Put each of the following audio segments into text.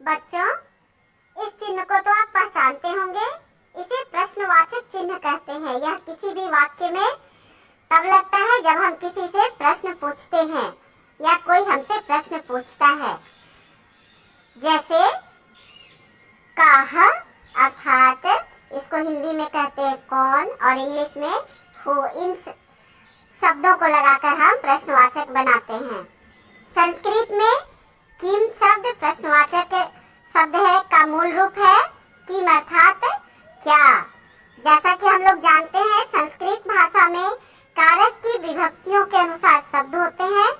बच्चों, इस चिन्ह को तो आप पहचानते होंगे। इसे प्रश्नवाचक चिन्ह कहते हैं। यह किसी भी वाक्य में तब लगता है जब हम किसी से प्रश्न पूछते हैं या कोई हमसे प्रश्न पूछता है। जैसे काह अर्थात इसको हिंदी में कहते हैं कौन और इंग्लिश में हु। इन शब्दों को लगाकर हम प्रश्नवाचक बनाते हैं। संस्कृत में किम शब्द प्रश्नवाचक शब्द है का मूल रूप है किम अर्थात क्या। जैसा कि हम लोग जानते हैं संस्कृत भाषा में कारक की विभक्तियों के अनुसार शब्द होते हैं,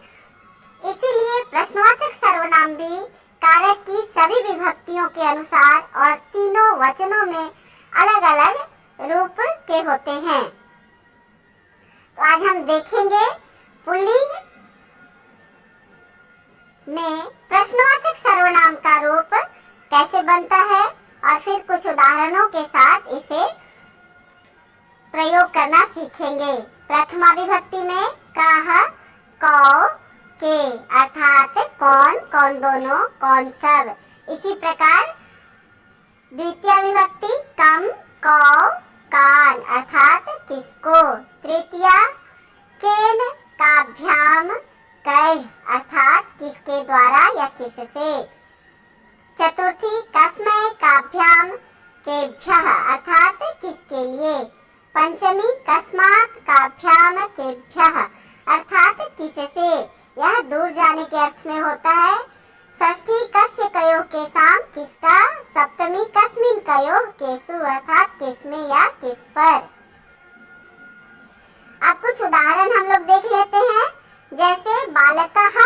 इसीलिए प्रश्नवाचक सर्वनाम भी कारक की सभी विभक्तियों के अनुसार और तीनों वचनों में अलग अलग रूप के होते हैं। तो आज हम देखेंगे पुल्लिंग में प्रश्नवाचक सर्वनाम का रूप कैसे बनता है और फिर कुछ उदाहरणों के साथ इसे प्रयोग करना सीखेंगे। प्रथमा विभक्ति में कह, कौ, के अर्थात कौन, कौन दोनों, कौन सब। इसी प्रकार द्वितीय विभक्ति कम, कौ, कान अर्थात किसको। तृतीय केन, काभ्याम, कैह अर्थात किसके द्वारा या किससे। चतुर्थी कस्मै, काभ्याम, केभ्यः अर्थात किसके लिए। पंचमी कस्मात्, काभ्याम, केभ्यः अर्थात किससे। यह दूर जाने के अर्थ में होता है। षष्ठी कस्य कयोः केषां, किसका। सप्तमी कस्मिन् कयोः केषु अर्थात किसमें या किस पर। अब कुछ उदाहरण हम लोग देख लेते हैं। जैसे बालकः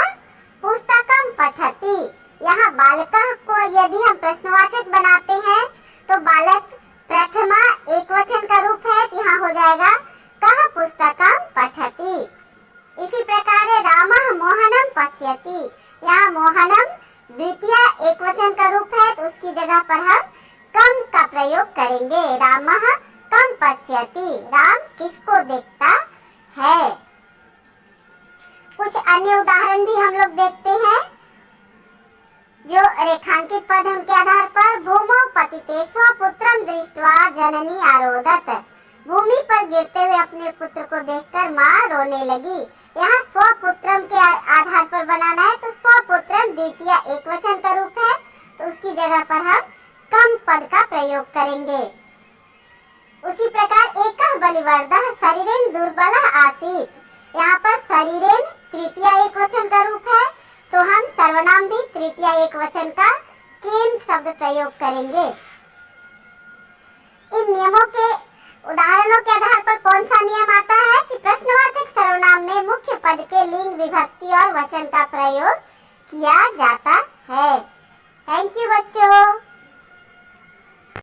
पुस्तकं पठति। यहाँ बालकः को यदि हम प्रश्नवाचक बनाते हैं तो बालक प्रथमा एकवचन का रूप है, तो यहाँ हो जाएगा कः पुस्तकं पठति। इसी प्रकार रामः मोहनम पश्यति। यहाँ मोहनम द्वितीय एकवचन का रूप है, तो उसकी जगह पर हम कम का प्रयोग करेंगे। रामः कम पश्यति, राम किसको देखता है। कुछ अन्य उदाहरण भी हम लोग देखते हैं जो रेखांकित पद के आधार पर। भूमौ पतिते स्वपुत्रं दृष्ट्वा जननी आरोदत। भूमि पर गिरते हुए अपने पुत्र को देखकर माँ रोने लगी। यहाँ स्वपुत्रम के आधार पर बनाना है, तो स्वपुत्रम द्वितीय एकवचन का रूप है, तो उसकी जगह पर हम कम पद का प्रयोग करेंगे। उसी प्रकार एकः बलिवर्धः शरीरेण दुर्बलः आसीत्। यहाँ पर शरीरेण तृतीय एकवचन का रूप है, तो हम सर्वनाम भी तृतीय एकवचन का केन शब्द प्रयोग करेंगे। इन नियमों के उदाहरणों के आधार पर कौन सा नियम आता है कि प्रश्नवाचक सर्वनाम में मुख्य पद के लिंग, विभक्ति और वचन का प्रयोग किया जाता है। थैंक यू बच्चों।